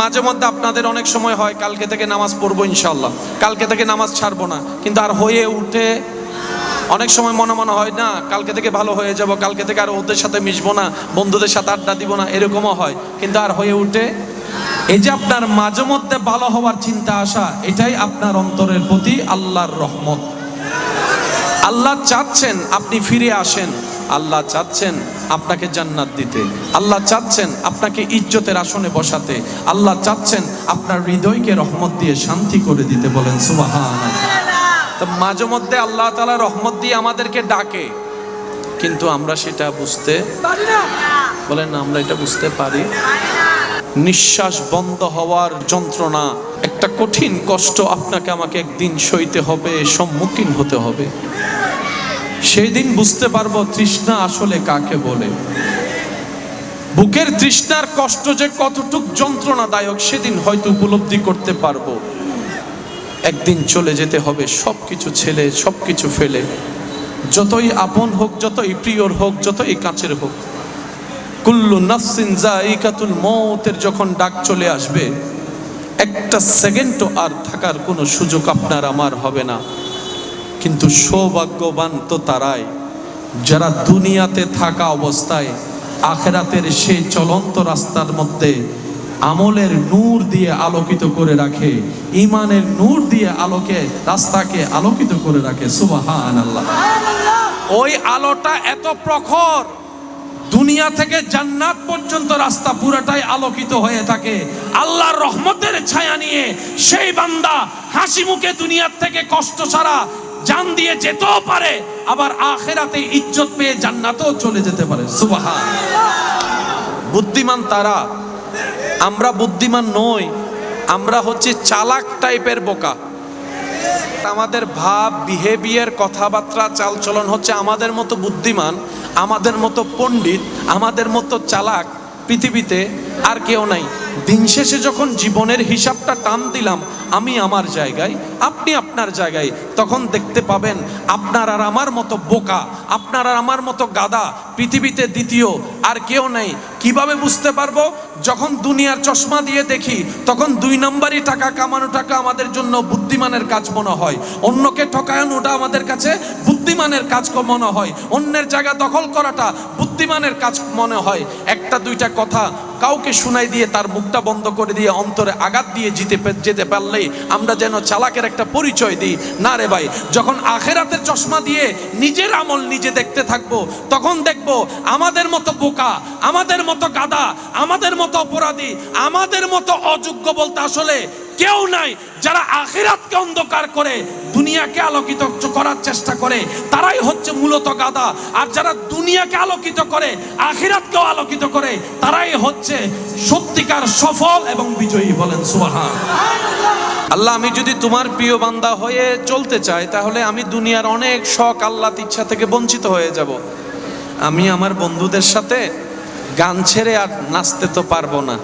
মাঝে মধ্যে আপনাদের অনেক সময় হয় কালকে থেকে নামাজ পড়বো ইনশাআল্লাহ, কালকে থেকে নামাজ ছাড়বো না, কিন্তু আর হয়ে উঠে অনেক সময় মনে মনে হয় না কালকে থেকে ভালো হয়ে যাব, কালকে থেকে আর ওদের সাথে মিশবো না, বন্ধুদের সাথে আড্ডা দিব না, এরকমও হয়, কিন্তু আর হয়ে উঠে। এই যে আপনার মাঝে মধ্যে ভালো হওয়ার চিন্তা আসা, এটাই আপনার অন্তরের প্রতি আল্লাহর রহমত। আল্লাহ চাচ্ছেন আপনি ফিরে আসেন, আল্লাহ চাচ্ছেন আপনাকে জান্নাত দিতে, আল্লাহ চাচ্ছেন আপনাকে ইজ্জতের আসনে বসাতে, আল্লাহ চাচ্ছেন আপনার হৃদয়কে রহমত দিয়ে শান্তি করে দিতে। বলেন সুবহানাল্লাহ। তো মাঝে মধ্যে আল্লাহ তাআলা রহমত দিয়ে আমাদেরকে ডাকে, কিন্তু আমরা সেটা বুঝতে পারি না। বলেন না, আমরা এটা বুঝতে পারি। নিঃশ্বাস বন্ধ হওয়ার যন্ত্রণা, একটা কঠিন কষ্ট আপনাকে আমাকে একদিন সইতে হবে, সম্মুখীন হতে হবে। সেই দিন বুঝতে পারবো তৃষ্ণা আসলে কাকে বলে। বুকের তৃষ্ণার কষ্ট যে কতটুক যন্ত্রণাদায়ক সেদিন হয়তো উপলব্ধি করতে পারবো। একদিন চলে যেতে হবে সবকিছু ছেড়ে, সবকিছু ফেলে, যতই আপন হোক, যতই প্রিয়র হোক, যতই কাছের হোক। কুল্লু নাফসিন যায়িকাতুল মউতের যখন ডাক চলে আসবে, একটা সেকেন্ডও আর থাকার কোনো সুযোগ আপনার আমার হবে না। কিন্তু সৌভাগ্যবান তো তারাই যারা দুনিয়াতে থাকা অবস্থায় আখিরাতের সেই চলন্ত রাস্তার মধ্যে আমলের নূর দিয়ে আলোকিত করে রাখে, ঈমানের নূর দিয়ে আলোকে রাস্তাকে আলোকিত করে রাখে। সুবহানাল্লাহ। ওই আলোটা এত প্রখর, দুনিয়া থেকে জান্নাত পর্যন্ত রাস্তা পুরাটাই আলোকিত হয়ে থাকে। আল্লাহর রহমতের ছায়া নিয়ে সেই বান্দা হাসি মুখে দুনিয়ার থেকে কষ্ট ছাড়া জান দিয়ে যেতেও পারে, আবার আখিরাতে ইজ্জত পেয়ে জান্নাতেও চলে যেতে পারে। সুবহানাল্লাহ। বুদ্ধিমান তারা, আমরা বুদ্ধিমান নই, আমরা হচ্ছে চালাক টাইপের বোকা। আমাদের ভাব, বিহেভিয়ার, কথাবার্তা, চালচলন হচ্ছে আমাদের মতো বুদ্ধিমান, আমাদের মতো পণ্ডিত, আমাদের মতো চালাক পৃথিবীতে আর কেউ নাই। দিন শেষে যখন জীবনের হিসাবটা টান দিলাম, আমি আমার জায়গায়, আপনি আপনার জায়গায়, তখন দেখতে পাবেন আপনার আর আমার মতো বোকা, আপনার আর আমার মতো গাধা পৃথিবীতে দ্বিতীয় আর কেউ নেই। কিভাবে বুঝতে পারবো? যখন দুনিয়ার চশমা দিয়ে দেখি, তখন 2 নম্বরই টাকা কামানোটাকে আমাদের জন্য বুদ্ধিমানের কাজ মনে হয়, অন্যকে ঠকানোটা আমাদের কাছে বুদ্ধিমানের কাজ মনে হয়, অন্যের জায়গা দখল করাটা বুদ্ধিমানের কাজ মনে হয়। একটা দুইটা কথা কাউকে শুনাই দিয়ে তার মুখটা বন্ধ করে দিয়ে অন্তরে আঘাত দিয়ে যেতে পারলেই আমরা যেন চালাকের একটা পরিচয় দিই। না রে ভাই, যখন আখিরাতের চশমা দিয়ে নিজের আমল নিজে দেখতে থাকবো, তখন দেখবো আমাদের মতো বোকা, আমাদের মতো গাধা, আমাদের মতো অপরাধী, আমাদের মতো অযোগ্য বলতে আসলে কেউ নাই। যারা আখিরাতকে অন্ধকার করে দুনিয়াকে আলোকিত করার চেষ্টা করে, তারাই হচ্ছে মূলত গাধা। আর যারা দুনিয়াকে আলোকিত করে আখিরাতকেও আলোকিত করে, তারাই হচ্ছে সত্যিকার সফল এবং বিজয়ী। বলেন সুবহানাল্লাহ। আল্লাহ, আমি যদি তোমার প্রিয় বান্দা হয়ে চলতে চাই, তাহলে আমি দুনিয়ার অনেক শখ আহ্লাদ ইচ্ছা থেকে বঞ্চিত হয়ে যাব। আমি আমার বন্ধুদের সাথে গান ছেড়ে আর নাচতে তো পারবো না,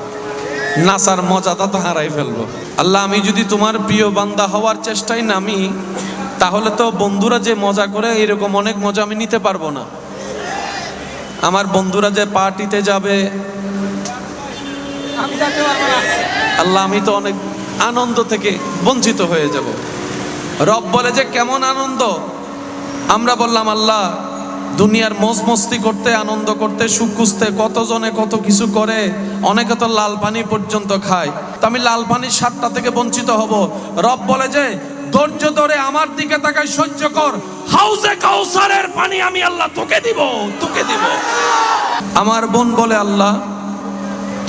নাচার মজাটা তো হারাই ফেলবো। আল্লাহ, আমি যদি তোমার প্রিয় বান্দা হওয়ার চেষ্টায় নামি, তাহলে তো বন্ধুরা যে মজা করে এরকম অনেক মজা আমি নিতে পারবো না। আমার বন্ধুরা যে পার্টিতে যাবে, আল্লাহ, আমি তো অনেক আনন্দ থেকে বঞ্চিত হয়ে যাব। রব বলে যে কেমন আনন্দ? আমরা বললাম আল্লাহ, দুনিয়ার মজ মস্তি করতে, আনন্দ করতে, সুখ খুঁজতে কতজনে কত কিছু করে, অনেকে তো লাল পানি পর্যন্ত খায়, তো আমি লাল পানির স্বাদটা থেকে বঞ্চিত হব। রব বলে যে ধৈর্য ধরে আমার দিকে তাকায় সহ্য কর, হাউজে কাউসারের পানি আমি আল্লাহ তোকে দিব, তোকে দিব। আমার বোন বলে আল্লাহ,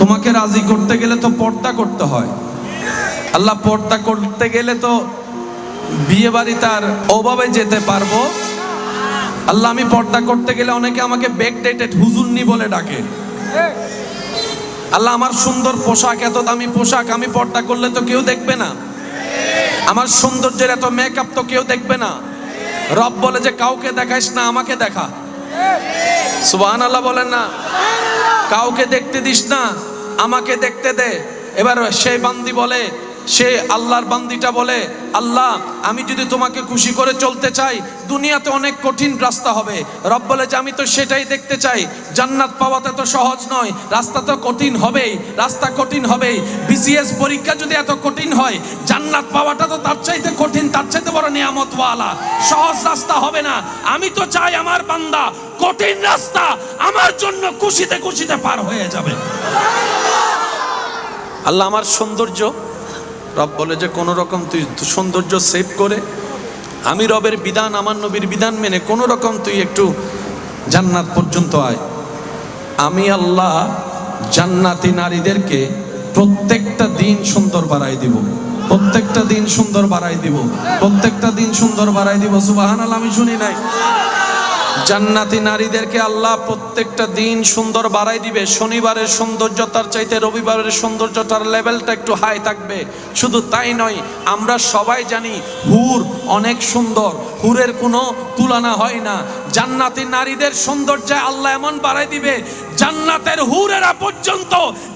তোমাকে রাজি করতে গেলে তো পর্দা করতে হয়। আল্লাহ, পর্দা করতে গেলে তো বিয়ে বাড়ি তার ওভাবে যেতে পারবো? আল্লাহ, আমি পর্দা করতে গেলে অনেকে আমাকে ব্যাকডেটেড হুজুরনি বলে ডাকে। আল্লাহ, আমার সুন্দর পোশাক, এত দামি পোশাক, আমি পর্দা করলে তো কেউ দেখবে না। আমার সৌন্দর্যের এত মেকআপ তো কেউ দেখবে না। রব বলে যে কাউকে দেখাইস না, আমাকে দেখা। সুবহানাল্লাহ বলেন না? কাউকে দেখতে দিস না, আমাকে দেখতে দে। এবার সেই বান্দি বলে সে আল্লাহর বান্দিটা বলে, আল্লাহ আমি যদি তোমাকে খুশি করে চলতে চাই দুনিয়াতে অনেক কঠিন রাস্তা হবে। রব বলে যে আমি তো সেটাই দেখতে চাই, জান্নাত পাওয়াতে তো সহজ নয়, রাস্তা তো কঠিন হবেই, রাস্তা কঠিন হবেই। বিসিএস পরীক্ষা যদি এত কঠিন হয়, জান্নাত পাওয়াটা তো তার চাইতে কঠিন, তার চাইতে বড় নিয়ামতওয়ালা, সহজ রাস্তা হবে না। আমি তো চাই আমার বান্দা কঠিন রাস্তা আমার জন্য খুশিতে খুশিতে পার হয়ে যাবে। আল্লাহ আমার সৌন্দর্য, রব বলে যে কোনো রকম তুই সৌন্দর্য সেভ করে আমি রবের বিধান, আমার নবীর বিধান মেনে কোনো রকম তুই একটু জান্নাত পর্যন্ত আয়। আমি আল্লাহ জান্নাতি নারীদেরকে প্রত্যেকটা দিন সুন্দর বাড়াই দিব, প্রত্যেকটা দিন সুন্দর বাড়াই দিব, প্রত্যেকটা দিন সুন্দর বাড়াই দিব। সুবহানাল্লাহ, আমি শুনি নাই? জান্নাতি নারীদেরকে আল্লাহ প্রত্যেকটা দিন সুন্দর বাড়াই দিবে। শনিবারের সৌন্দর্যতার চাইতে রবিবারের সৌন্দর্যতার লেভেলটা একটু হাই থাকবে। শুধু তাই নয়, আমরা সবাই জানি হুর অনেক সুন্দর, হুরের কোনো তুলনা হয় না। জান্নাতি নারীদের সৌন্দর্য আল্লাহ এমন বাড়াই দিবে, জান্নাতের হুরেরা পর্যন্ত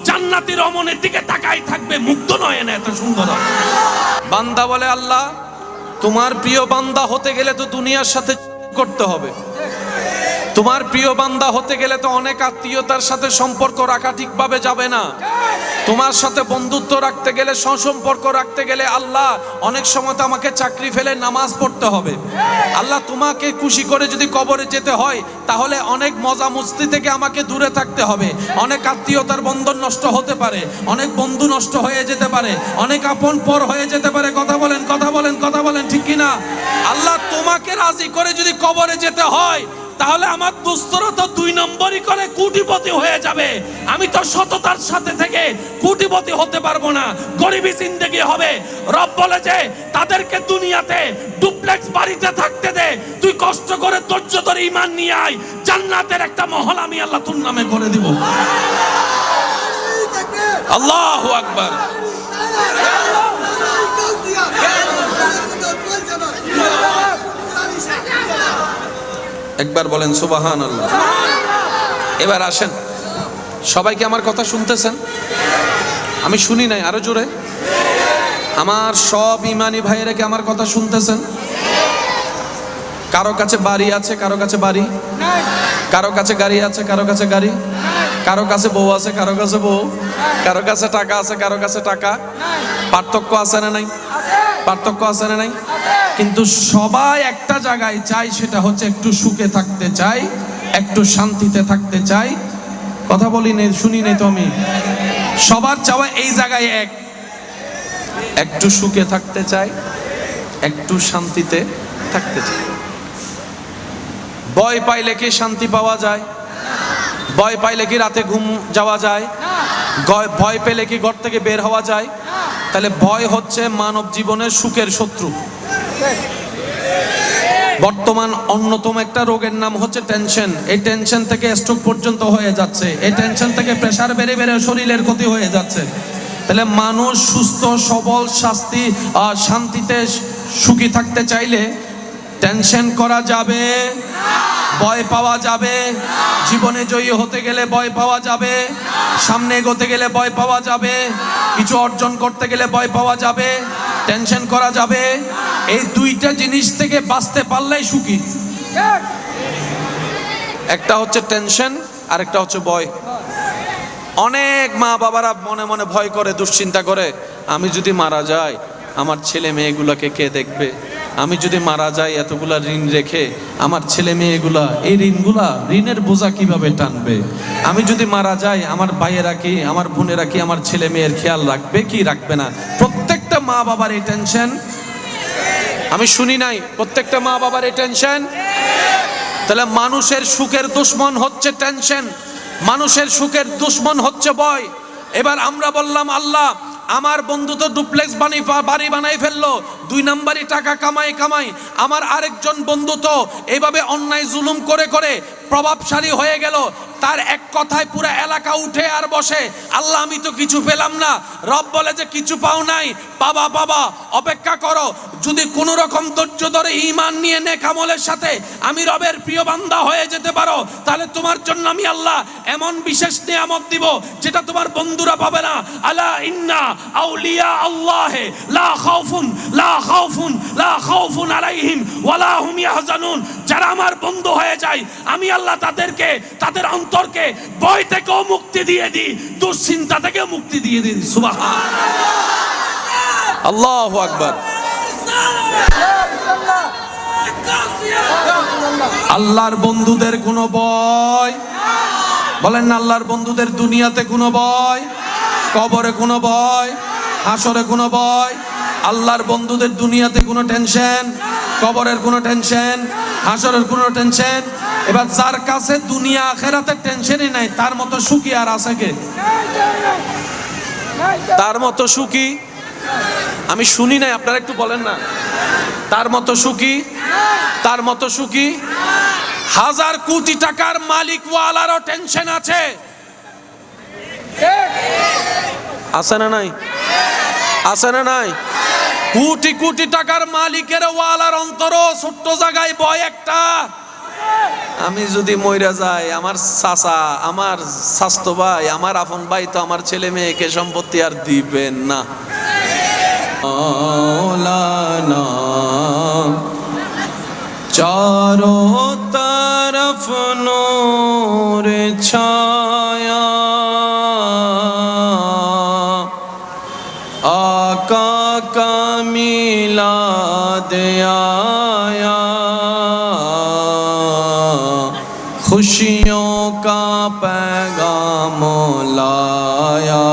জান্নাতি রমণের দিকে তাকাই থাকবে, মুগ্ধ নয় না, এত সুন্দর। বান্দা বলে, আল্লাহ তোমার প্রিয় বান্দা হতে গেলে তো দুনিয়ার সাথে করতে হবে, তোমার প্রিয় বান্দা হতে গেলে তো অনেক আত্মীয়তার সাথে সম্পর্ক রাখা ঠিকভাবে যাবে না, তোমার সাথে বন্ধুত্ব রাখতে গেলে, সুসম্পর্ক রাখতে গেলে আল্লাহ অনেক সময় তো আমাকে চাকরি ফেলে নামাজ পড়তে হবে। আল্লাহ তোমাকে খুশি করে যদি কবরে যেতে হয় তাহলে অনেক মজা মস্তি থেকে আমাকে দূরে থাকতে হবে, অনেক আত্মীয়তার বন্ধন নষ্ট হতে পারে, অনেক বন্ধু নষ্ট হয়ে যেতে পারে, অনেক আপন পর হয়ে যেতে পারে। কথা বলেন, কথা বলেন, কথা বলেন, ঠিক কিনা? আল্লাহ তোমাকে রাজি করে যদি কবরে যেতে হয় তাহলে আমার দুস্তরা তো 2 নম্বরই করে কোটিপতি হয়ে যাবে। আমি তো সততার সাথে থেকে কোটিপতি হতে পারবো না, গরিবী জিন্দেগি হবে। রব বলে যে তাদেরকে দুনিয়াতে ডুপ্লেক্স বাড়িতে থাকতে দে, তুই কষ্ট করে ধৈর্য ধরে ঈমান নিয়ে আয়, জান্নাতের একটা মহল আমি আল্লাহ তোর নামে করে দিব। আল্লাহু আকবার। একবার বলেন সুবহানাল্লাহ। এবার আসেন, সবাই কি আমার কথা শুনতেছেন? আমি শুনি নাই, আরো জোরে। আমার সব ইমানি ভাইয়েরা কি আমার কথা শুনতেছেন? কারো কাছে বাড়ি আছে, কারো কাছে বাড়ি, কারো কাছে গাড়ি আছে, কারো কাছে গাড়ি, কারো কাছে বউ আছে, কারো কাছে বউ, কারো কাছে টাকা আছে, কারো কাছে টাকা। পার্থক্য আছে না নাই? পার্থক্য আছে না নাই? কিন্তু সবাই একটা জায়গায় চাই, সেটা হচ্ছে একটু সুখে থাকতে চাই, একটু শান্তিতে থাকতে চাই। কথা বলি নেই, শুনি নেই তো আমি? সবার চাওয়া এই জায়গায় এক, একটু সুখে থাকতে চাই, একটু শান্তিতে থাকতে চাই। ভয় পাইলে কি শান্তি পাওয়া যায়? ভয় পাইলে কি রাতে ঘুম যাওয়া যায়? ভয় পেলে কি ঘর থেকে বের হওয়া যায়? তাহলে ভয় হচ্ছে মানব জীবনের সুখের শত্রু। বর্তমান অন্যতম একটা রোগের নাম হচ্ছে টেনশন। এই টেনশন থেকে স্ট্রোক পর্যন্ত হয়ে যাচ্ছে, এই টেনশন থেকে প্রেসার বেড়ে বেড়ে শরীরের ক্ষতি হয়ে যাচ্ছে। তাহলে মানুষ সুস্থ সবল শান্তিতে সুখী থাকতে চাইলে টেনশন করা যাবে, ভয় পাওয়া যাবে, জীবনে জয়ী হতে গেলে ভয় পাওয়া যাবে, সামনে এগোতে গেলে ভয় পাওয়া যাবে, কিছু অর্জন করতে গেলে ভয় পাওয়া যাবে, টেনশন করা যাবে। এই দুইটা জিনিস থেকে বাঁচতে পারলেই সুখী। একটা হচ্ছে টেনশন আর একটা হচ্ছে ভয়। অনেক মা বাবারা মনে মনে ভয় করে, দুশ্চিন্তা করে, আমি যদি মারা যাই আমার ছেলে মেয়েগুলোকে কে দেখবে? আমি যদি মারা যাই এতগুলা ঋণ রেখে আমার ছেলে মেয়েগুলা এই ঋণের বোঝা কিভাবে টানবে? আমি যদি মারা যাই আমার ভাইয়েরা কি, আমার বোনেরা কি আমার ছেলে মেয়ের খেয়াল রাখবে কি রাখবে না? প্রত্যেকটা মা বাবার এই টেনশন। আমি শুনি নাই? প্রত্যেকটা মা বাবার এই টেনশন। তাহলে মানুষের সুখের দুশ্মন হচ্ছে টেনশন, মানুষের সুখের দুশ্মন হচ্ছে ভয়। এবার আমরা বললাম, আল্লাহ আমার বন্ধু তো ডুপ্লেক্স বাড়ি বানাই ফেললো, 2 নাম্বারই টাকা কামাই। আমার আরেকজন বন্ধু তো এইভাবে অন্যায় জুলুম করে করে প্রভাবশালী হয়ে গেল, তার এক কথায় পুরো এলাকা উঠে আর বসে, আল্লাহ আমি তো কিছু পেলাম না। রব বলে যে কিছু পাও নাই, পাবা, অপেক্ষা করো। যদি কোনো রকম ধৈর্য ধরে ঈমান নিয়ে নেক আমলের সাথে আমি রবের প্রিয় বান্দা হয়ে যেতে পারো, তাহলে তোমার জন্য আমি আল্লাহ এমন বিশেষ নিয়ামত দিব যেটা তোমার বন্ধুরা পাবে না। আলা ইন্না আউলিয়া আল্লাহ লা খাউফুন আলাইহিম ওয়ালা হুম ইয়াহজানুন। যারা আমার বন্ধু হয়ে যায় আমি আল্লাহ তাদেরকে, তাদের অন্তরকে ভয় থেকেও মুক্তি দিয়ে দিই, দুশ্চিন্তা থেকেও মুক্তি দিয়ে দিই। সুবহানাল্লাহ, আল্লাহু আকবার। আল্লাহর বন্ধুদের কোনো ভয়, বলেন না আল্লাহর বন্ধুদের দুনিয়াতে কোনো ভয়, কবরে কোনো ভয়, হাসরে কোনো ভয়। আল্লাহর বন্ধুদের দুনিয়াতে কোনো টেনশন, কবরের কোনো টেনশন, হাসরের কোনো টেনশন। এবার যার কাছে দুনিয়া আখিরাতের টেনশনই নাই, তার মতো সুখী আর আছে কে? তার মতো সুখী আমি শুনি নাই, আপনারা একটু বলেন না। তার মতো সুখী, তার মতো সুখী। 1000 কোটি টাকার মালিক ওয়ালারও টেনশন আছে, আছে না নাই? আছে না নাই? কোটি কোটি টাকার মালিকের ওয়ালার অন্তরও ছোট্ট জায়গায় ভয় একটা, আমি যদি মইরা যাই আমার চাচা, আমার স্বাস্থ্য ভাই, আমার আপন ভাই তো আমার ছেলে মেয়েকে সম্পত্তি আর দিবেন না। মাওলানা चारों तरफ नूर छाया, आका का मिलाद आया, खुशियों का पैगाम लाया,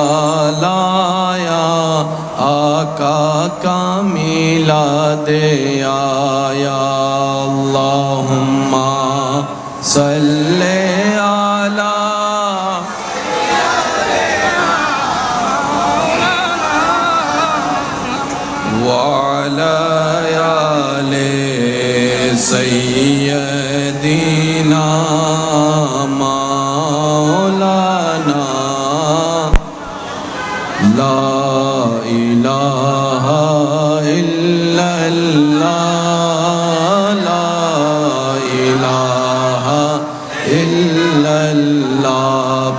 आका का मिलाद आया। अल्लाहुम्मा सल्ले अला व अला आले सय्यदिना मौलाना ला इलाहा इल्लल्लाह,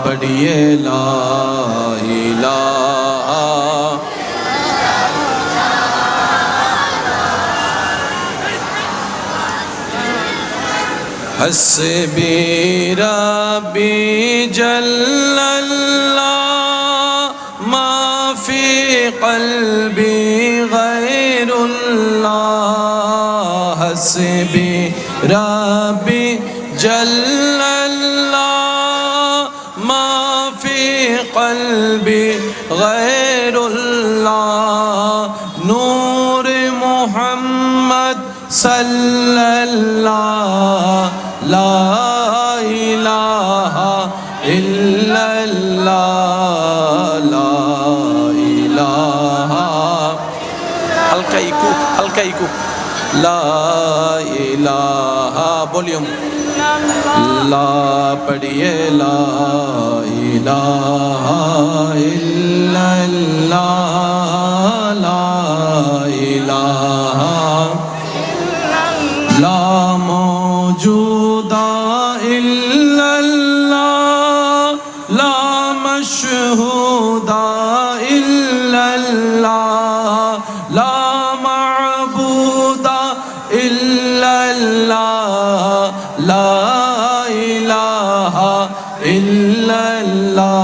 पढ़िए ला इलाहा। हस्बी रब्बी जल्लल्लाह मा फी क़ल्बी गैरुल्लाह। हस्बी रब्बी जल्लल्लाह मा फी क़ल्बी गैरुल्लाह। नूर मुहम्मद सल्लल्लाह ला इलाहा इल्लल्लाह, ला इलाहा। हल्का इकू ला इलाहा, वॉल्यूम ला, पढ़िए ला इलाहा इल्लल्लाह, ला इलाहा। ला मौजूदा इल्लल्लाह, ला मशहूदा इल्लल्लाह, ला मअबूदा इल्लल्लाह, ला इलाहा इल्लल्लाह,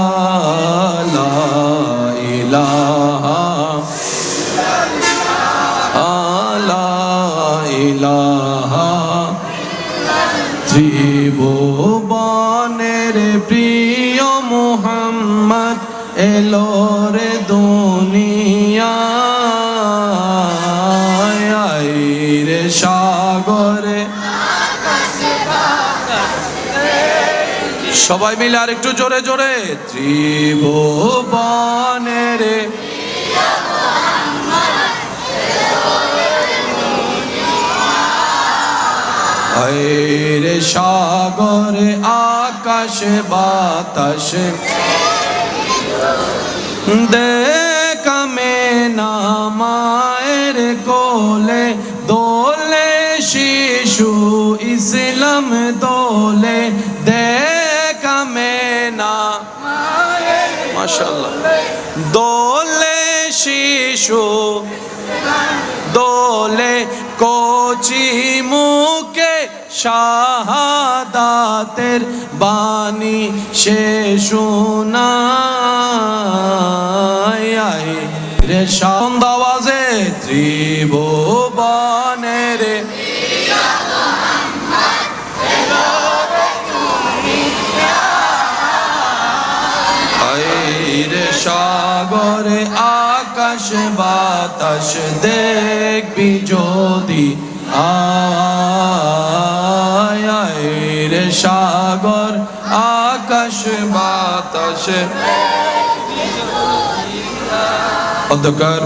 ला इलाहा, ला इलाहा। ত্রিভুবনের প্রিয় মুহাম্মদ এলো রে দুনিয়ায়, আইরে সাগরে। সবাই মিলে আর একটু জোরে জোরে। ত্রিভুবনের রে সাগরে আকাশ বাতাস দেখামে না মায়ের কোলে দোলে শিশু ইসলাম দোলে দেখামে না মাশাআল্লাহ দোলে শিশু দোলে কোচি মুখে শাহাদাতের বাণী সে শোনায় রে শান্ত আওয়াজে ত্রিভুবনের রে সাগরে আকাশ বাতাস দেখবি যদি আয় রে সাগর আকাশ বাতাস অধ্যকার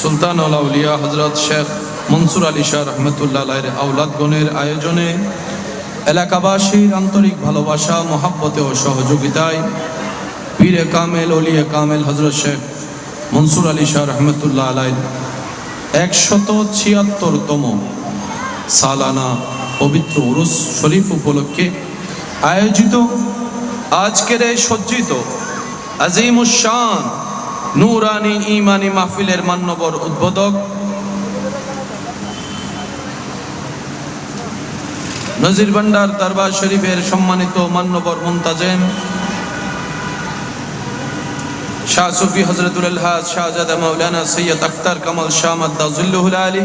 সুলতানুল আউলিয়া হযরত শেখ মনসুর আলী শাহ রহমতুল্লাহ আলাইহির আওলাদগণের আয়োজনে এলাকাবাসীর আন্তরিক ভালোবাসা মহাব্বতে ও সহযোগিতায় পীরে কামেল ওলিয়ে কামেল হযরত শেখ মনসুর আলী শাহ রহমতুল্লাহ আলাইহির 176তম সালানা পবিত্র উরুস শরীফ উপলক্ষে আয়োজিত আজকের এই সজ্জিত আজিমুশ শান নূরানী ঈমানী মাহফিলের মান্যবর উদ্বোধক নজির ভান্ডার দরবার শরীফের সম্মানিত মান্যবর মুনতাজেম শাহ সুফি হযরতুল আলহাজ শাহজাদা মাওলানা সৈয়দ আখতার কামাল শাহ মাদ্দাযিল্লুহুল আলী,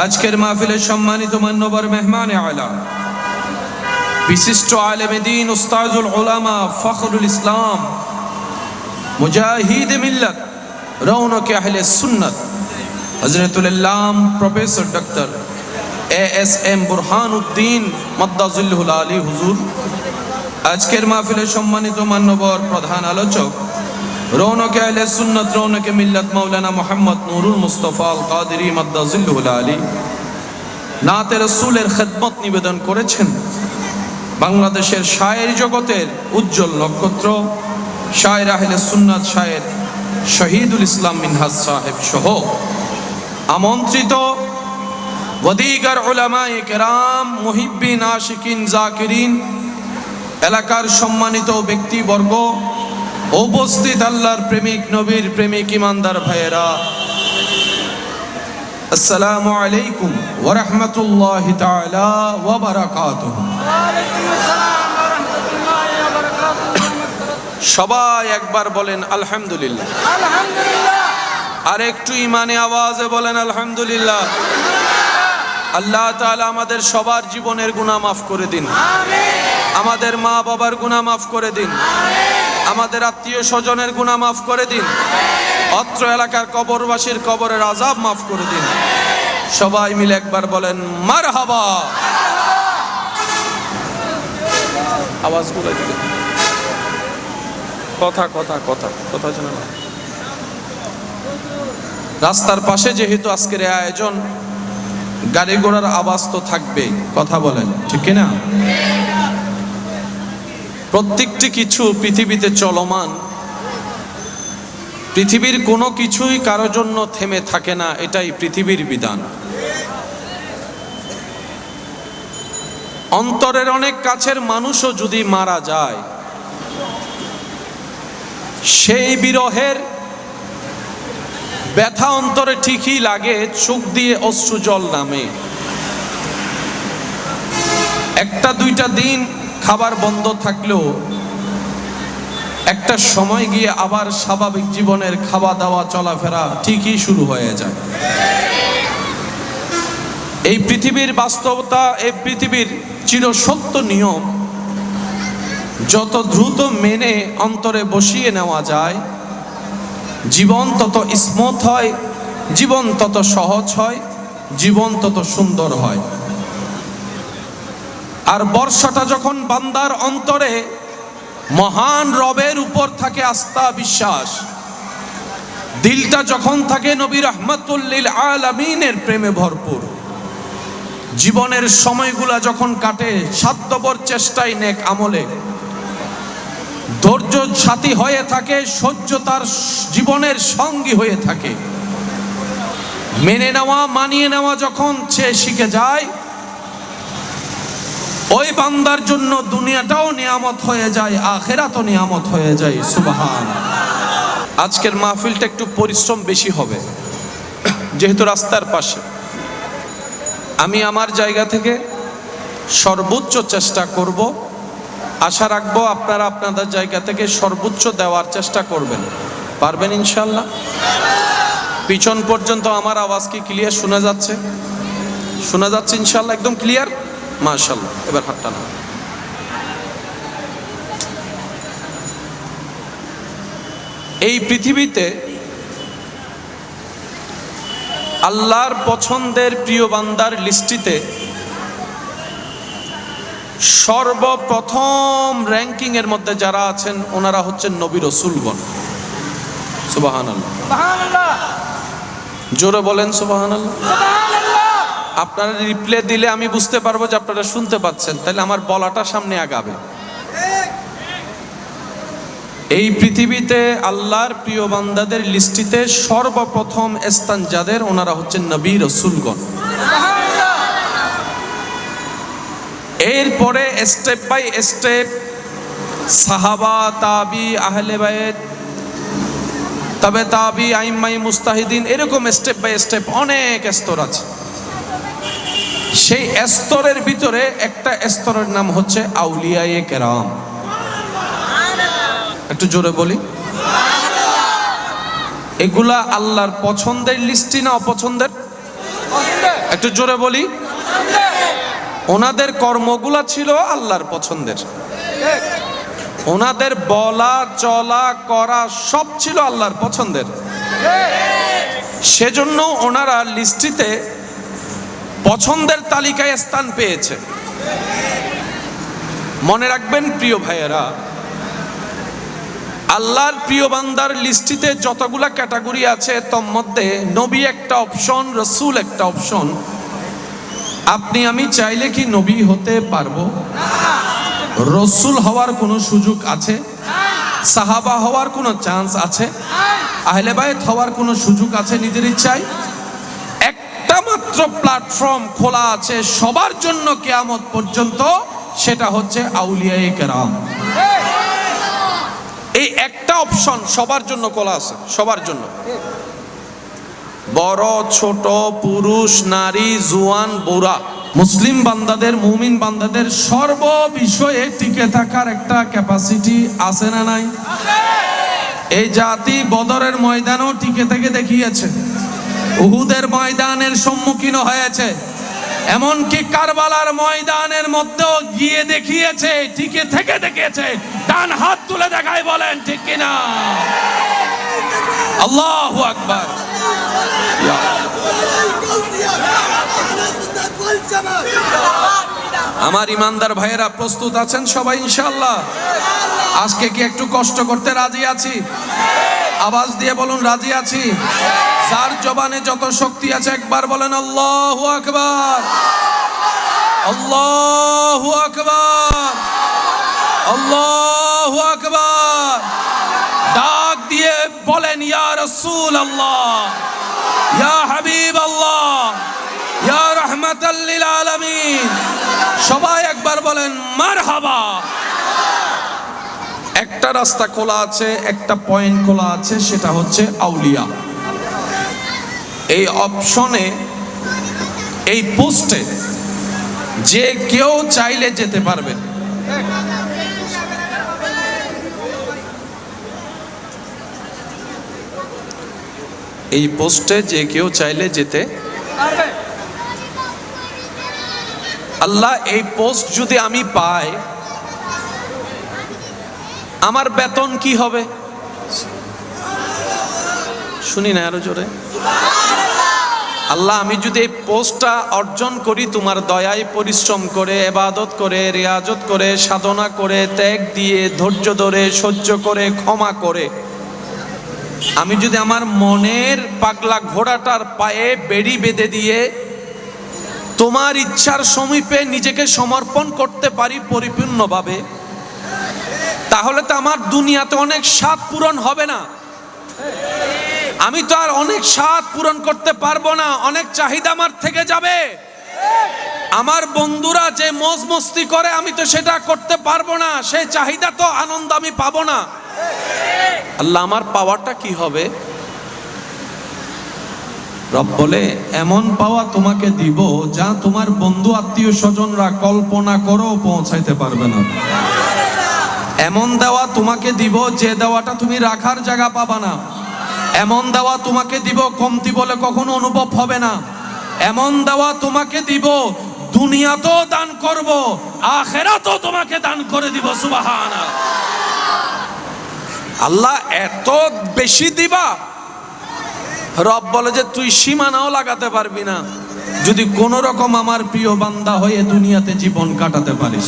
আজকের মাহফিলের সম্মানিত মান্যবর মেহমান আলা বিশিষ্ট আলেমে দ্বীন উস্তাজুল উলামা ফখরুল ইসলাম মুজাহিদ মিল্লাত রৌনক আহলে সুন্নাত হযরতুল আল্লাম প্রফেসর ডক্টর ASM বুরহানুদ্দিন মাদ্দাযিল্লুহুল আলী হুজুর, আজকের মাহফিলের সম্মানিত মান্যবর প্রধান আলোচক রৌনক আহলে সুন্নাত রৌনক মিল্লাত মাওলানা মুহাম্মদ নুরুল মুস্তাফা আল কাদেরী মাদ্দাযিল্লুহুল আলী নাতে রাসূলের খেদমত নিবেদন করেছেন। বাংলাদেশের শায়ের জগতের উজ্জ্বল নক্ষত্র শায়ের আহলে সুন্নাত শায়ের শহীদুল ইসলাম মিনহাজ সাহেব সহ আমন্ত্রিত ওয়াদিগার উলামায়ে কেরাম, মুহিব্বিন, আশিকিন, জাকিরিন, এলাকার সম্মানিত ব্যক্তিবর্গ, উপস্থিত আল্লাহর প্রেমিক নবীর প্রেমিক ইমানদার ভাইয়েরা, আসসালামু আলাইকুম ওয়া রাহমাতুল্লাহি তাআলা ওয়া বারাকাতুহু। সবাই একবার বলেন আলহামদুলিল্লাহ। আর একটু ইমানে আওয়াজে বলেন আলহামদুলিল্লাহ। আল্লাহ তাআলা আমাদের সবার জীবনের গুনাহ মাফ করে দিন, আমাদের মা বাবার গুনাহ মাফ করে দিন, আমাদের আত্মীয় স্বজনের গুনাহ মাফ করে দিন, অত্র এলাকার কবরবাসীর কবরের আযাব মাফ করে দিন। সবাই মিলে একবার বলেন মারহাবা। আওয়াজ করে দিবেন, কথা কথা কথা কথা জানা না। রাস্তার পাশে যেহেতু আজকের এই আয়োজন, গাড়ি ঘোড়ার আওয়াজ তো থাকবেই, কথা বলেন ঠিক কিনা? প্রত্যেকটি কিছু পৃথিবীতে চলমান, পৃথিবীর কোনো কিছুই কারোর জন্য থেমে থাকে না, এটাই পৃথিবীর বিধান। অন্তরের অনেক কাছের মানুষও যদি মারা যায়, সেই বিরহের ব্যথা অন্তরে ঠিকই লাগে, চোখ দিয়ে অশ্রু জল নামে। একটা দুইটা দিন খাবার বন্ধ থাকলেও একটা সময় গিয়ে আবার স্বাভাবিক জীবনের খাওয়া দাওয়া চলাফেরা ঠিকই শুরু হয়ে যায়। এই পৃথিবীর বাস্তবতা, এই পৃথিবীর চিরসত্য নিয়ম যত দ্রুত মেনে অন্তরে বসিয়ে নেওয়া যায়, জীবন তত স্মুথ হয়, জীবন তত সহজ হয়, জীবন তত সুন্দর হয়। আর বর্ষাটা যখন বান্দার অন্তরে মহান রবের উপর থাকে আস্থা বিশ্বাস, দিলটা যখন থাকে নবী রাহমাতুল লিল আলামিনের প্রেমে ভরপুর, জীবনের সময়গুলা যখন কাটে স্বার্থপর চেষ্টায় নেক আমলে, ধৈর্য সাথী হয়ে থাকে, সহ্য তার জীবনের সঙ্গী হয়ে থাকে, মেনে নেওয়া মানিয়ে নেওয়া যখন সে শিখে যায়, ওই বান্দার জন্য দুনিয়াটাও নিয়ামত হয়ে যায়, আখিরাতও নিয়ামত হয়ে যায়। সুবহানাল্লাহ। আজকের মাহফিলটা একটু পরিশ্রম বেশি হবে, যেহেতু রাস্তার পাশে। আমি আমার জায়গা থেকে সর্বোচ্চ চেষ্টা করব, আশা রাখবো আপনারা আপনাদের জায়গা থেকে সর্বোচ্চ দেওয়ার চেষ্টা করবেন। পারবেন ইনশাল্লাহ? পিছন পর্যন্ত আমার আওয়াজ কি ক্লিয়ার শোনা যাচ্ছে? শোনা যাচ্ছে ইনশাল্লাহ? একদম ক্লিয়ার? মাশাআল্লাহ। এবার হাতটা না। এই পৃথিবীতে আল্লাহর পছন্দের প্রিয় বান্দার লিস্টিতে সর্বপ্রথম র্যাঙ্কিং এর মধ্যে যারা আছেন ওনারা হচ্ছেন নবী রাসূলগণ। সুবহানাল্লাহ। সুবহানাল্লাহ। জোরে বলেন সুবহানাল্লাহ। সুবহানাল্লাহ। আপনারা রিপ্লে দিলে আমি বুঝতে পারবো যে আপনারা শুনতে পাচ্ছেন, তাহলে আমার বলাটা সামনে আগাবে। এই পৃথিবীতে আল্লাহর প্রিয় বান্দাদের লিস্টিতে সর্বপ্রথম স্থান যাদের, ওনারা হচ্ছেন নবী রাসূলগণ। এরপরে স্টেপ বাই স্টেপ সাহাবা, তাবি, আহলে বায়ত, তবে তাবি, আইম্মাই, মুস্তাহিদিন, এরকম স্টেপ বাই স্টেপ অনেক স্তর আছে। সেই স্তরের ভিতরে একটা স্তরের নাম হচ্ছে আউলিয়ায়ে কেরাম। একটু জোরে বলি। এগুলা আল্লাহর পছন্দের লিস্টি না অপছন্দের? একটু জোরে বলি। ওনাদের কর্মগুলা ছিল আল্লাহর পছন্দের, ওনাদের বলা চলা করা সব ছিল আল্লাহর পছন্দের। সেজন্য ওনারা লিস্টিতে পছন্দের তালিকায় স্থান পেয়েছে। মনে রাখবেন প্রিয় ভাইয়েরা, আল্লাহর প্রিয় বান্দার লিস্টিতে যতগুলা ক্যাটাগরি আছে তার মধ্যে নবী একটা অপশন, রাসূল একটা অপশন। আপনি আমি চাইলে কি নবী হতে পারবো? রাসূল হওয়ার কোনো সুযোগ আছে? সাহাবা হওয়ার কোনো চান্স আছে? আহলে বায়ত হওয়ার কোনো সুযোগ আছে নিজের ইচ্ছায়? একটা মাত্র প্ল্যাটফর্ম খোলা আছে সবার জন্য কিয়ামত পর্যন্ত, সেটা হচ্ছে আউলিয়ায়ে কেরাম। এই একটা অপশন সবার জন্য খোলা আছে, সবার জন্য। বড় ছোট, পুরুষ নারী, জওয়ান বুড়া, মুসলিম বান্দাদের, মুমিন বান্দাদের সর্ব বিষয়ে টিকে থাকার একটা ক্যাপাসিটি আছে না নাই? এই জাতি বদরের ময়দানেও টিকে থেকে দেখিয়েছে, উহুদের ময়দানের সম্মুখীন হয়েছে, এমনকি কারবালার ময়দানের মধ্যেও গিয়ে দেখিয়েছে, টিকে থেকে দেখিয়েছে। ডান হাত তুলে দেখাই, বলেন ঠিক কিনা? আল্লাহু আকবার। আমার ইমানদার ভাইয়েরা প্রস্তুত আছেন সবাই ইনশাআল্লাহ? আজকে কি একটু কষ্ট করতে রাজি আছি? আওয়াজ দিয়ে বলুন রাজি আছি। যার জবানে যত শক্তি আছে একবার বলেন আল্লাহু আকবার, আল্লাহু আকবার, আল্লাহু আকবার। ডাক দিয়ে বলেন ইয়া রাসূলুল্লাহ, ইয়া হাবিবাল্লাহ, ইয়া রাহমাতাল লিল আলামিন। সবাই একবার বলেন মারহাবা। একটা রাস্তা খোলা আছে, একটা পয়েন্ট খোলা আছে, সেটা হচ্ছে আউলিয়া। এই অপশনে, এই পোস্টে যে কেউ চাইলে যেতে পারবে। এই পোস্টে যে কেউ চাইলে যেতে পারবে। আল্লাহ, এই পোস্ট যদি আমি পাই আমার বেতন কি হবে? শুনি না আরো জোরে। আল্লাহ, আমি যদি এই পোস্টটা অর্জন করি তোমার দয়ায়, পরিশ্রম করে, ইবাদত করে, রিয়াজত করে, সাধনা করে, ত্যাগ দিয়ে, ধৈর্য ধরে, সহ্য করে, ক্ষমা করে, আমি যদি আমার মনের পাগলা ঘোড়াটার পায়ে বেড়ি বেঁধে দিয়ে তোমার ইচ্ছার সমীপে নিজেকে সমর্পণ করতে পারি পরিপূর্ণভাবে, তাহলে তো আমার দুনিয়াতে অনেক স্বাদ পূরণ হবে না। আমি তো আর অনেক স্বাদ পূরণ করতে পারবো না, অনেক চাহিদা আমার থেকে যাবে। আমার বন্ধুরা যে মজ মস্তি করে আমি তো সেটা করতে পারবো না, সেই চাহিদা তো আনন্দ আমি পাবো না। আল্লাহ আমার পাওয়াটা কি হবে? রব বলে এমন পাওয়া তোমাকে দিব যা তোমার বন্ধু আত্মীয় স্বজনরা কল্পনা করেও পৌঁছাইতে পারবে না। এমন দেওয়া তোমাকে দিব যে দেওয়াটা তুমি রাখার জায়গা পাবা না। এমন দেওয়া তোমাকে দিব কমতি বলে কখনো অনুভব হবে না। এমন দেওয়া তোমাকে দিব দুনিয়াতেও দান করব, আখিরাতেও তোমাকে দান করে দিব। সুবহানাল্লাহ। আল্লাহ এত বেশি দিবা। রব বলে যে তুই সীমানাও লাগাতে পারবি না যদি কোন রকম আমার প্রিয় বান্দা হয়ে দুনিয়াতে জীবন কাটাতে পারিস।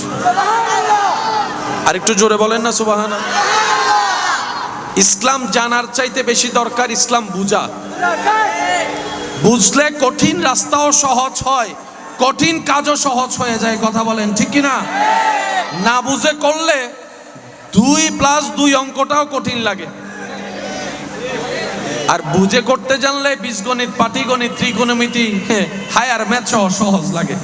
আর একটু জোরে বলেন না সুবহানাল্লাহ। ইসলাম জানার চাইতে বেশি দরকার ইসলাম বুঝা। বুঝলে কঠিন রাস্তাও সহজ হয়, কঠিন কাজও সহজ হয়ে যায়। কথা বলেন ঠিক কিনা? না বুঝে করলে 2+2 অঙ্কটাও কঠিন লাগে, আর বুঝে করতে জানলে বীজগণিত, পাটিগণিত, ত্রিকোণমিতি, হায়ার ম্যাথ সহজ লাগে।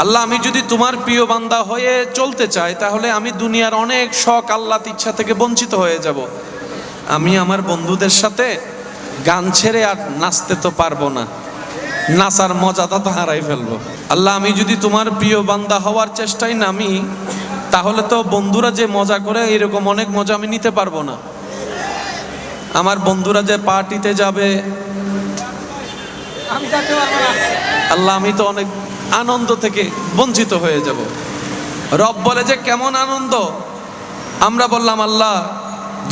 আল্লাহ আমি যদি তোমার প্রিয় বান্দা হয়ে চলতে চাই তাহলে আমি দুনিয়ার অনেক শখ আল্লাহ ইচ্ছা থেকে বঞ্চিত হয়ে যাব। আমি আমার বন্ধুদের সাথে গান ছেড়ে আর নাচতে তো পারবো না, নাচার মজাটা তো হারাই ফেলবো। আল্লাহ আমি যদি তোমার প্রিয় বান্দা হওয়ার চেষ্টায় নামি তাহলে তো বন্ধুরা যে মজা করে এরকম অনেক মজা আমি নিতে পারবো না। আমার বন্ধুরা যে পার্টিতে যাবে আল্লাহ আমি তো অনেক আনন্দ থেকে বঞ্চিত হয়ে যাব। রব বলে যে কেমন আনন্দ? আমরা বললাম আল্লাহ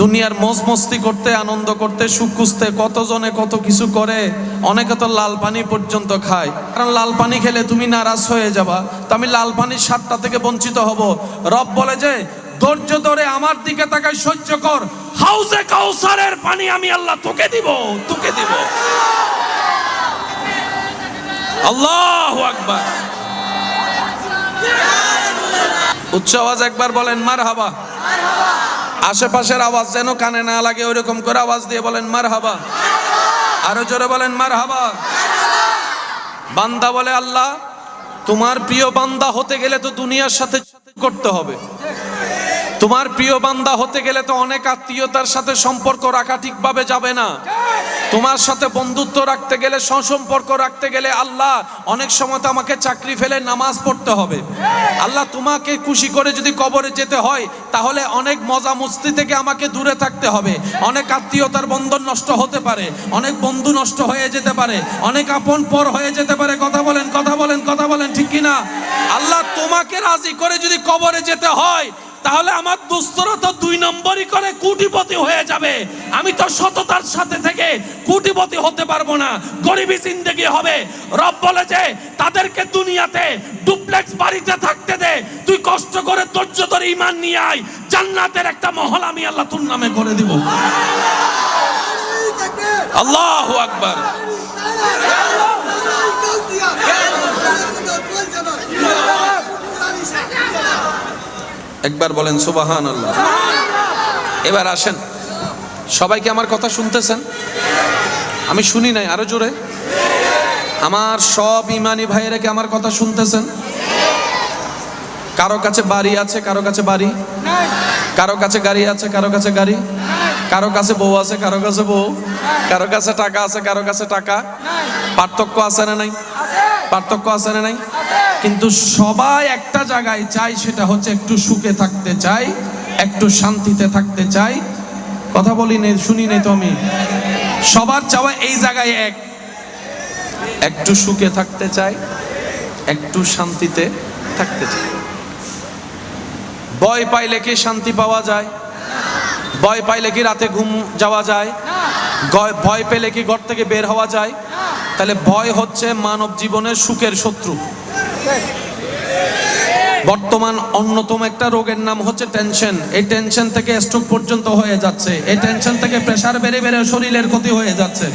দুনিয়ার মজ মস্তি করতে, আনন্দ করতে, সুখ খুঁজতে কতজনে কত কিছু করে, অনেকে তো লাল পানি পর্যন্ত খায়। কারণ লাল পানি খেলে তুমি নারাজ হয়ে যাবা, তো আমি লাল পানির স্বাদটা থেকে বঞ্চিত হব। রব বলে যে ধৈর্য ধরে আমার দিকে তাকাই, সহ্য কর, হাউজে কাউসারের পানি আমি আল্লাহ তোকে দিব, তোকে দিব। আল্লাহু আকবার। উচ্চ আওয়াজ একবার বলেন মারহাবা। আশেপাশের আওয়াজ যেন কানে না লাগে ওইরকম করে আওয়াজ দিয়ে বলেন মারহাবা। আরো জোরে বলেন মারহাবা। বান্দা বলে আল্লাহ তোমার প্রিয় বান্দা হতে গেলে তো দুনিয়ার সাথে করতে হবে। তোমার প্রিয় বান্দা হতে গেলে তো অনেক আত্মীয়তার সাথে সম্পর্ক রাখা ঠিকভাবে যাবে না। তোমার সাথে বন্ধুত্ব রাখতে গেলে, সুসম্পর্ক রাখতে গেলে আল্লাহ অনেক সময় তো আমাকে চাকরি ফেলে নামাজ পড়তে হবে। আল্লাহ তোমাকে খুশি করে যদি কবরে যেতে হয় তাহলে অনেক মজা মস্তি থেকে আমাকে দূরে থাকতে হবে। অনেক আত্মীয়তার বন্ধন নষ্ট হতে পারে, অনেক বন্ধু নষ্ট হয়ে যেতে পারে, অনেক আপন পর হয়ে যেতে পারে। কথা বলেন, কথা বলেন, কথা বলেন ঠিক কিনা? আল্লাহ তোমাকে রাজি করে যদি কবরে যেতে হয় তাহলে আমার দুস্তরা তো 2 নম্বরই করে কোটিপতি হয়ে যাবে। আমি তো সততার সাথে থেকে কোটিপতি হতে পারবো না, গরিবী জিন্দেগি হবে। রব বলে যে তাদেরকে দুনিয়াতে ডুপ্লেক্স বাড়িতে থাকতে দে, তুই কষ্ট করে ধৈর্য ধরে ঈমান নিয়ে আয়, জান্নাতের একটা মহল আমি আল্লাহ তোর নামে করে দিব। আল্লাহু আকবার। একবার বলেন সুবহানাল্লাহ। এবার আসেন, সবাইকে আমার কথা শুনতেছেন? আমি শুনি নাই, আরো জোরে। আমার সব ইমানি ভাইয়েরা কি আমার কথা শুনতেছেন? কারো কাছে বাড়ি আছে, কারো কাছে বাড়ি, কারো কাছে গাড়ি আছে, কারো কাছে গাড়ি, কারো কাছে বউ আছে, কারো কাছে বউ, কারো কাছে টাকা আছে, কারো কাছে টাকা। পার্থক্য আছে না নাই? পার্থক্য আছে না নাই? কিন্তু সবাই একটা জায়গায় চাই, সেটা হচ্ছে একটু সুখে থাকতে চাই, একটু শান্তিতে থাকতে চাই। কথা বলি নেই, শুনি নেই তো আমি? সবার চাওয়া এই জায়গায় একটু সুখে থাকতে চাই, একটু শান্তিতে থাকতে চাই। ভয় পাইলে কি শান্তি পাওয়া যায়? ভয় পাইলে কি রাতে ঘুম যাওয়া যায়? ভয় পেলে কি ঘর থেকে বের হওয়া যায়? তাহলে ভয় হচ্ছে মানব জীবনের সুখের শত্রু। বর্তমান অন্যতম একটা রোগের নাম হচ্ছে টেনশন। এই টেনশন থেকে স্ট্রোক পর্যন্ত হয়ে যাচ্ছে, এই টেনশন থেকে প্রেসার বেড়ে বেড়ে শরীরের ক্ষতি হয়ে যাচ্ছে।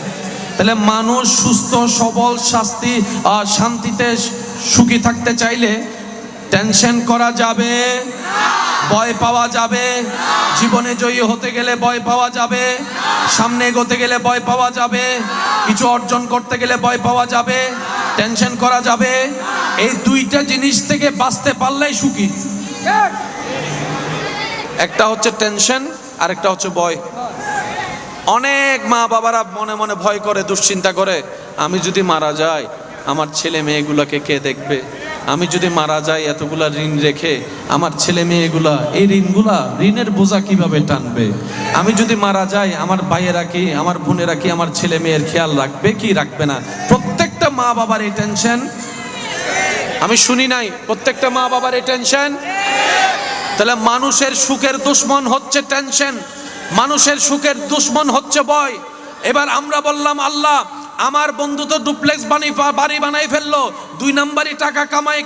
তাহলে মানুষ সুস্থ সবল শান্তিতে সুখী থাকতে চাইলে টেনশন করা যাবে, ভয় পাওয়া যাবে, জীবনে জয়ী হতে গেলে ভয় পাওয়া যাবে, সামনে এগোতে গেলে ভয় পাওয়া যাবে, কিছু অর্জন করতে গেলে ভয় পাওয়া যাবে, টেনশন করা যাবে। এই দুইটা জিনিস থেকে বাঁচতে পারলেই সুখী। একটা হচ্ছে টেনশন আর একটা হচ্ছে ভয়। অনেক মা বাবারা মনে মনে ভয় করে, দুশ্চিন্তা করে, আমি যদি মারা যাই আমার ছেলে মেয়েগুলাকে কে দেখবে, আমি যদি মারা যাই এতগুলা ঋণ রেখে আমার ছেলে মেয়েগুলা এই ঋণের বোঝা কিভাবে টানবে, আমি যদি মারা যাই আমার ভাইয়েরা কি, আমার বোনেরা কি আমার ছেলে মেয়ের খেয়াল রাখবে কি রাখবে না। প্রত্যেকটা মা বাবার এই টেনশন, আমি শুনি নাই প্রত্যেকটা মা বাবার এই টেনশন। তাহলে মানুষের সুখের দুশ্মন হচ্ছে টেনশন, মানুষের সুখের দুশ্মন হচ্ছে ভয়। এবার আমরা বললাম আল্লাহ আমার বন্ধু তো ডুপ্লেক্স বাড়ি বানাই ফেললো, 2 নাম্বারই টাকা কামাই,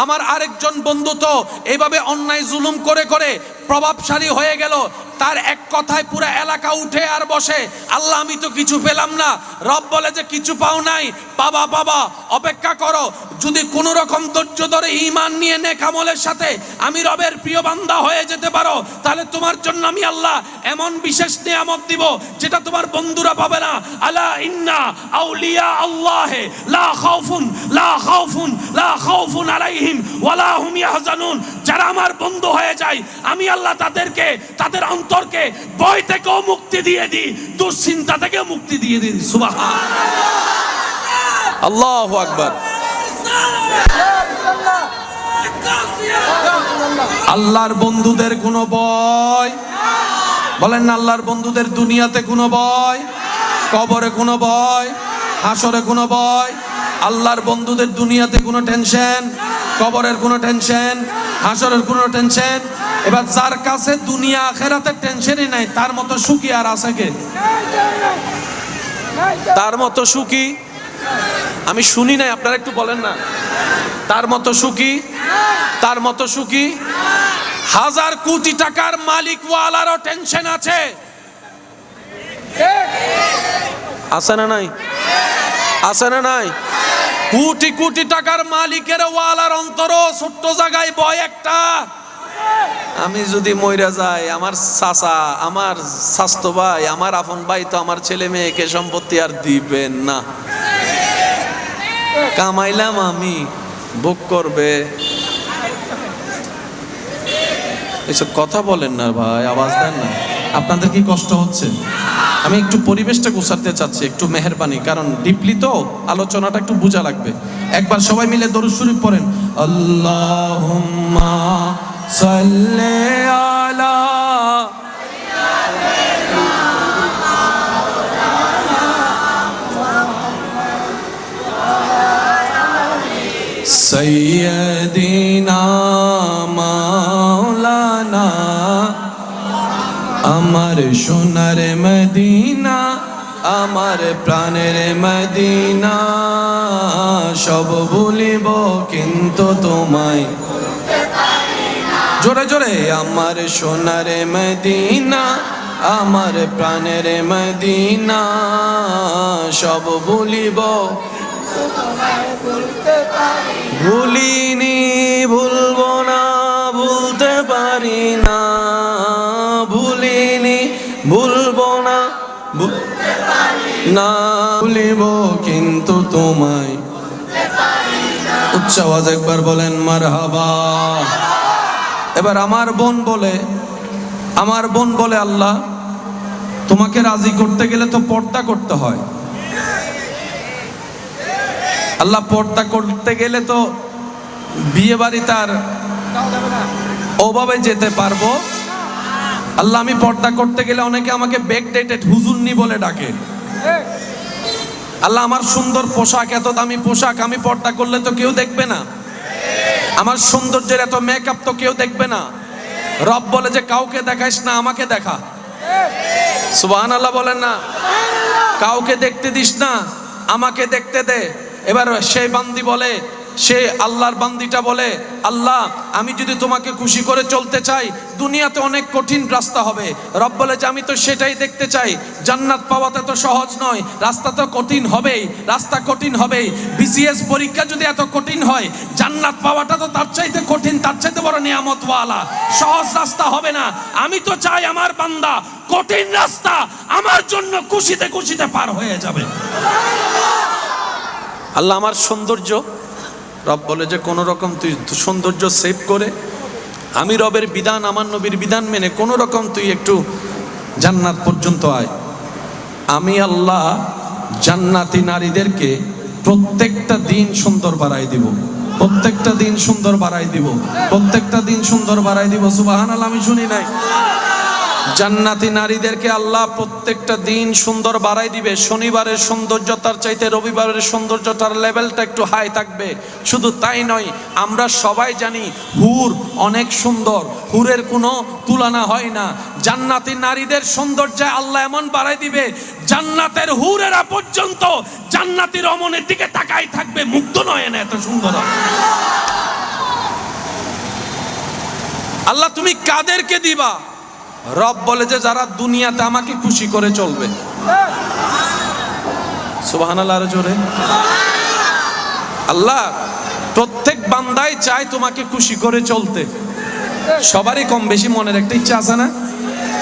আমার আরেকজন বন্ধু তো এইভাবে অন্যায় জুলুম করে করে প্রভাবশালী হয়ে গেল, তার এক কথায় পুরো এলাকা উঠে আর বসে, আল্লাহ আমি তো কিছু পেলাম না। রব বলে যে কিছু পাও নাই, বাবা অপেক্ষা করো, যদি কোনো রকম ধৈর্য ধরে ঈমান নিয়ে নেক আমলের সাথে আমি রবের প্রিয় বান্দা হয়ে যেতে পারো, তাহলে তোমার জন্য আমি আল্লাহ এমন বিশেষ নিয়ামত দিব যেটা তোমার বন্ধুরা পাবে না। আলা ইন্না আউলিয়া আল্লাহে লা খাউফুন আলাইহিম ওয়ালা হুম ইয়াহজানুন। যারা আমার বন্ধু হয়ে যায় আমি আল্লাহ তাদেরকে, তাদের অন্তরকে ভয় থেকেও মুক্তি দিয়ে দিই, দুশ্চিন্তা থেকেও মুক্তি দিয়ে দিই। সুবহানাল্লাহ, আল্লাহু আকবার। আল্লাহর বন্ধুদের কোনো ভয়, বলেন না আল্লাহর বন্ধুদের দুনিয়াতে কোনো ভয়, কবরে কোনো ভয়, হাসরে কোনো ভয়। আল্লাহর বন্ধুদের দুনিয়াতে কোনো টেনশন, কবরের কোনো টেনশন, হাসরের কোনো টেনশন। এবার যার কাছে দুনিয়া আখিরাতের টেনশনই নাই তার মতো সুখী আর আছে কে? তার মতো সুখী আমি শুনি নাই, আপনারা একটু বলেন না, তার মতো সুখী, তার মতো সুখী। 1000 কোটি টাকার মালিক ওয়ালারও টেনশন আছে, আছে না নাই? আছে না নাই? কোটি কোটি টাকার মালিকের ওয়ালার অন্তরও ছোট্ট জায়গায় ভয় একটা, আমি যদি মইরা যাই আমার চাচা, আমার স্বাস্থ্য ভাই, আমার আপন ভাই তো আমার ছেলে মেয়েকে সম্পত্তি আর দিবেন না, কামাইলাম আমি, ভোগ করবে। এসব কথা বলেন না ভাই, আওয়াজ দেন না। আপনাদের কি কষ্ট হচ্ছে? আমি একটু পরিবেশটা গোছাতে চাচ্ছি, একটু মেহেরবানি, কারণ ডিপলি তো আলোচনাটা একটু বোঝা লাগবে। একবার সবাই মিলে দরুদ শরীফ পড়েন, আল্লাহুম্মা সাল্লি আলা সাইয়্যিদিনা মাওলানা, আমার সোনার মদিনা, আমার প্রাণের মদিনা, সব ভুলিব কিন্তু তোমায়, জোরে জোরে, আমার সোনার মদিনা, আমার প্রাণের মদিনা, সব ভুলিব, ভুলিনি ভুলবো না, ভুলতে পারি না, ভুলিনি ভুলবো না, না ভুলিব কিন্তু তোমায়। উচ্চ আওয়াজ একবার বলেন মারহাবা। এবার আমার বোন বলে আল্লাহ তোমাকে রাজি করতে গেলে তো পর্দা করতে হয়। আল্লাহ পর্দা করতে গেলে তো বিয়ে বাড়ি তার ওভাবে যেতে পারবো। আল্লাহ আমি পর্দা করতে গেলে অনেকে আমাকে ব্যাকডেটেড হুজুরনি বলে ডাকে। আল্লাহ আমার সুন্দর পোশাক, এত দামি পোশাক, আমি পর্দা করলে তো কেউ দেখবে না। আমার সৌন্দর্যের এত মেকআপ তো কেউ দেখবে না। রব বলে যে কাউকে দেখাইস না, আমাকে দেখা। সুবহানাল্লাহ বলেন না, কাউকে দেখতে দিস না, আমাকে দেখতে দে। এবার সেই বান্দি বলে সে আল্লাহর বান্দিটা বলে, আল্লাহ আমি যদি তোমাকে খুশি করে চলতে চাই দুনিয়াতে অনেক কঠিন রাস্তা হবে। রব বলে যে আমি তো সেটাই দেখতে চাই, জান্নাত পাওয়াতে তো সহজ নয়, রাস্তা তো কঠিন হবেই, রাস্তা কঠিন হবেই। বিসিএস পরীক্ষা যদি এত কঠিন হয়, জান্নাত পাওয়াটা তো তার চাইতে কঠিন, তার চাইতে বড় নিয়ামতওয়ালা, সহজ রাস্তা হবে না। আমি তো চাই আমার বান্দা কঠিন রাস্তা আমার জন্য খুশিতে খুশিতে পার হয়ে যাবে। আল্লাহ আমার সৌন্দর্য, রব বলে যে কোনো রকম তুই সৌন্দর্য সেভ করে আমি রবের বিধান, আমার নবীর বিধান মেনে কোনো রকম তুই একটু জান্নাত পর্যন্ত আয়। আমি আল্লাহ জান্নাতি নারীদেরকে প্রত্যেকটা দিন সুন্দর বাড়াই দিব, প্রত্যেকটা দিন সুন্দর বাড়াই দিব, প্রত্যেকটা দিন সুন্দর বাড়াই দিব। সুবহানাল্লাহ, আমি শুনি নাই? জান্নাতি নারীদেরকে আল্লাহ প্রত্যেকটা দিন সুন্দর বাড়াই দিবে। শনিবারের সৌন্দর্যতার চাইতে রবিবারের সৌন্দর্যতার লেভেলটা একটু হাই থাকবে। শুধু তাই নয়, আমরা সবাই জানি হুর অনেক সুন্দর, হুরের কোনো তুলনা হয় না। জান্নাতি নারীদের সৌন্দর্য আল্লাহ এমন বাড়াই দিবে, জান্নাতের হুরেরা পর্যন্ত জান্নাতি রমণের দিকে তাকাই থাকবে, মুগ্ধ নয় না, এত সুন্দর। আল্লাহ তুমি কাদেরকে দিবা? রব বলে যে যারা দুনিয়াতে আমাকে খুশি করে চলবে। সুবহানাল্লাহ, আরো জোরে। আল্লাহ প্রত্যেক বান্দাই চায় তোমাকে খুশি করে চলতে। সবারই কম বেশি মনের একটা ইচ্ছা আছে না?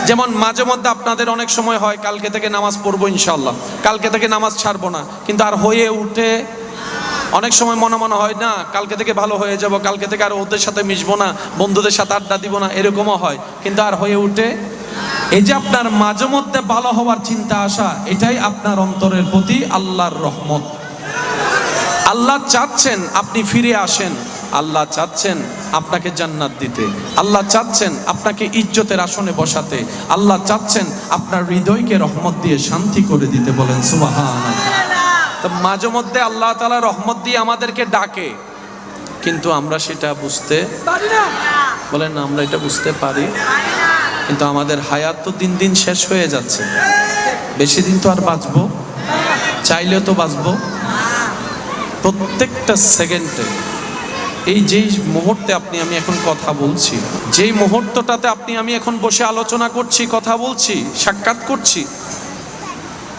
যেমন মাঝে মধ্যে আপনাদের অনেক সময় হয় কালকে থেকে নামাজ পড়বো ইনশাআল্লাহ, কালকে থেকে নামাজ ছাড়বো না, কিন্তু আর হয়ে উঠে অনেক সময় মনে হয় না কালকে থেকে ভালো হয়ে যাব, কালকে থেকে আর ওদের সাথে মিশবো না, বন্ধুদের সাথে আড্ডা দিব না, এরকমও হয়, কিন্তু আর হয়ে উঠে। এই যে আপনার মাঝে মধ্যে ভালো হওয়ার চিন্তা আসা, এটাই আপনার অন্তরের প্রতি আল্লাহর রহমত। আল্লাহ চাচ্ছেন আপনি ফিরে আসেন, আল্লাহ চাচ্ছেন আপনাকে জান্নাত দিতে, আল্লাহ চাচ্ছেন আপনাকে ইজ্জতের আসনে বসাতে, আল্লাহ চাচ্ছেন আপনার হৃদয়কে রহমত দিয়ে শান্তি করে দিতে। বলেন সুবহানাল্লাহ। তো মাঝে মধ্যে আল্লাহ তাআলা রহমত দিয়ে আমাদেরকে ডাকে, কিন্তু আমরা সেটা বুঝতে পারি না। বলেন না, আমরা এটা বুঝতে পারি, কিন্তু আমাদের হায়াত তো দিন দিন শেষ হয়ে যাচ্ছে, বেশি দিন তো আর বাঁচবো, চাইলেও তো বাঁচবো। প্রত্যেকটা সেকেন্ডে এই যেই মুহূর্তে আমি এখন কথা বলছি, যেই মুহূর্তটাতে আমি এখন বসে আলোচনা করছি, কথা বলছি, সাক্ষাৎ করছি,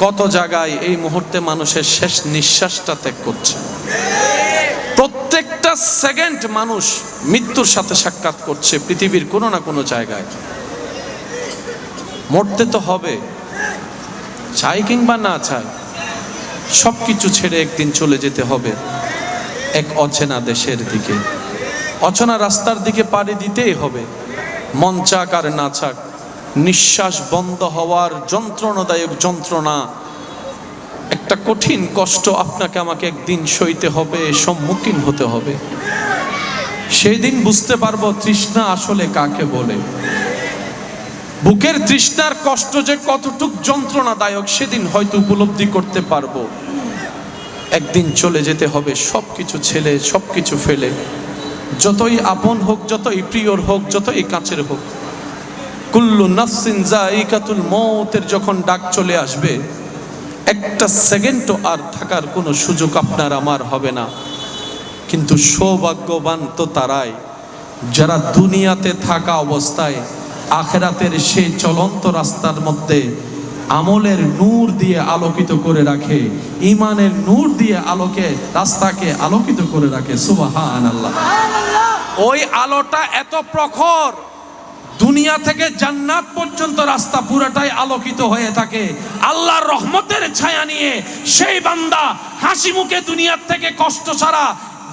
কত জায়গায় এই মুহূর্তে মানুষের শেষ নিঃশ্বাসটা ত্যাগ করছে। প্রত্যেকটা সেকেন্ড মানুষ মৃত্যুর সাথে সাক্ষাৎ করছে পৃথিবীর কোনো না কোনো জায়গায়। মরতে তো হবে, চাই কিংবা না চাই, সবকিছু ছেড়ে একদিন চলে যেতে হবে এক অচেনা দেশের দিকে, অচেনা রাস্তার দিকে পাড়ি দিতেই হবে। মন চাক আর না চাক, নিঃশ্বাস বন্ধ হওয়ার যন্ত্রণাদায়ক যন্ত্রণা, একটা কঠিন কষ্ট আপনাকে আমাকে একদিন সইতে হবে, সম্মুখীন হতে হবে। সেই দিন বুঝতে পারবো তৃষ্ণা আসলে কাকে বলে, বুকের তৃষ্ণার কষ্ট যে কতটুক যন্ত্রণাদায়ক সেদিন হয়তো উপলব্ধি করতে পারবো। একদিন চলে যেতে হবে সবকিছু ছেড়ে, সবকিছু ফেলে, যতই আপন হোক, যতই প্রিয়র হোক, যতই কাছের হোক। কুল্লু নাফসিন যায়িকাতুল মউতের যখন ডাক চলে আসবে, একটা সেকেন্ডও আর থাকার কোনো সুযোগ আপনার আমার হবে না। কিন্তু সৌভাগ্যবান তো তারাই যারা দুনিয়াতে থাকা অবস্থায় আখিরাতের সেই চলন্ত রাস্তার মধ্যে আমলের নূর দিয়ে আলোকিত করে রাখে, ঈমানের নূর দিয়ে রাস্তাকে আলোকিত করে রাখে। সুবহানাল্লাহ। ওই আলোটা এত প্রখর, দুনিয়া থেকে জান্নাত পর্যন্ত রাস্তা পুরোটাই আলোকিত হয়ে থাকে। আল্লাহর রহমতের ছায়া নিয়ে সেই বান্দা হাসি মুখে দুনিয়ার থেকে কষ্ট ছাড়া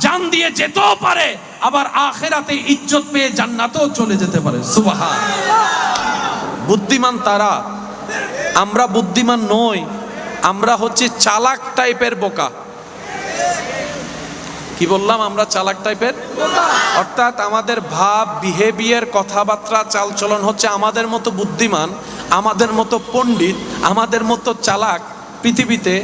জান দিয়ে যেতেও পারে, আবার আখিরাতে ইজ্জত পেয়ে জান্নাতেও চলে যেতে পারে। সুবহানাল্লাহ। বুদ্ধিমান তারা, আমরা বুদ্ধিমান নই, আমরা হচ্ছে চালাক টাইপের বোকা। কি বললাম? আমরা চালাক টাইপের, অর্থাৎ আমাদের ভাব, বিহেভিয়ার, কথাবার্তা, চালচলন হচ্ছে আমাদের মতো বুদ্ধিমান, আমাদের মতো পণ্ডিত, আমাদের মতো চালাক পৃথিবীতে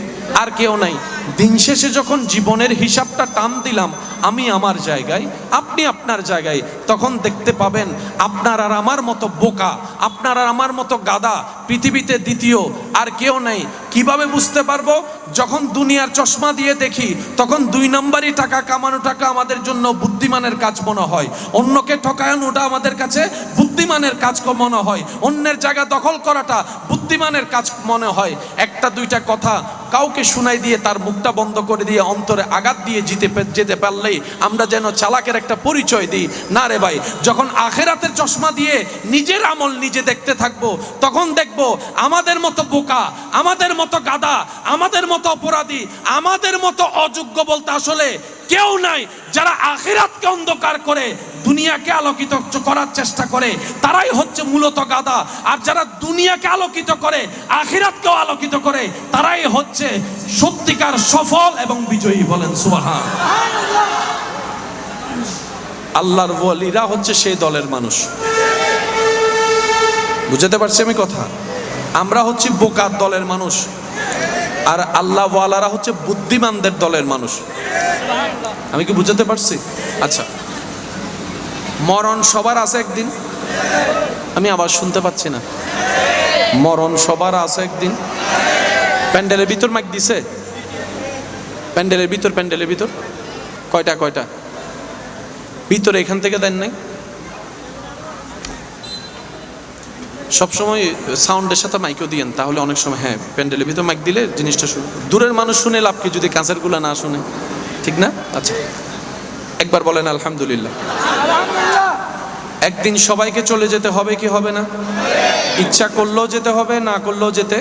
আর কেউ নাই। দিন শেষে যখন জীবনের হিসাবটা টান দিলাম, আমি আমার জায়গায়, আপনি আপনার জায়গায়, তখন দেখতে পাবেন আপনার আর আমার মতো বোকা, আপনার আর আমার মতো গাদা পৃথিবীতে দ্বিতীয় আর কেউ নেই। কিভাবে বুঝতে পারবো? যখন দুনিয়ার চশমা দিয়ে দেখি, তখন 2 নম্বরই টাকা কামানোটাকে আমাদের জন্য বুদ্ধিমানের কাজ মনে হয়, অন্যকে ঠকানোটা আমাদের কাছে বুদ্ধিমানের কাজ মনে হয়, অন্যের জায়গা দখল করাটা বুদ্ধিমানের কাজ মনে হয়। একটা দুইটা কথা কাউকে শুনাই দিয়ে তার মুখটা বন্ধ করে দিয়ে অন্তরে আঘাত দিয়ে যেতে পারলেই আমরা যেন চালাকের একটা পরিচয় দিই। না রে ভাই, যখন আখেরাতের চশমা দিয়ে নিজের আমল নিজে দেখতে থাকবো, তখন দেখবো আমাদের মতো বোকা, আমাদের মতো গাদা, আমাদের মতো অপরাধী, আমাদের মতো অযোগ্য বলতে আসলে কেউ নাই। যারা আখিরাতকে অন্ধকার করে দুনিয়াকে আলোকিত করার চেষ্টা করে তারাই হচ্ছে মূলত গাদা, আর যারা দুনিয়াকে আলোকিত করে আখিরাতকেও আলোকিত করে তারাই হচ্ছে সত্যিকার সফল এবং বিজয়ী। বলেন সুবহানাল্লাহ। আল্লাহর ওয়ালিরা হচ্ছে সেই দলের মানুষ। বুঝতে পারছি আমি কথা? আমরা হচ্ছে বোকার দলের মানুষ, আর আল্লাহ ওয়ালারা হচ্ছে বুদ্ধিমানদের দলের মানুষ। আমি কি বুঝতে পারছি? আচ্ছা, মরণ সবার আছে একদিন। আমি আবার শুনতে পাচ্ছি না। মরণ সবার আছে একদিন। প্যান্ডেলের ভিতর মাইক দিছে? প্যান্ডেলের ভিতর কয়টা ভিতরে এখান থেকে দেন নাই? সবসময় সাউন্ডের সাথে মাইকও দিয়েন, তাহলে অনেক সময় হ্যাঁ প্যান্ডেলের ভিতর মাইক দিলে জিনিসটা শুনে। দূরের মানুষ শুনে লাভ কি যদি কাছেরগুলো না শুনে? ঠিক না? আচ্ছা, একবার বলেন আলহামদুলিল্লাহ। একদিন সবাইকে চলে যেতে হবে কি হবে না? ইচ্ছা করলেও যেতে হবে, না করলেও যেতে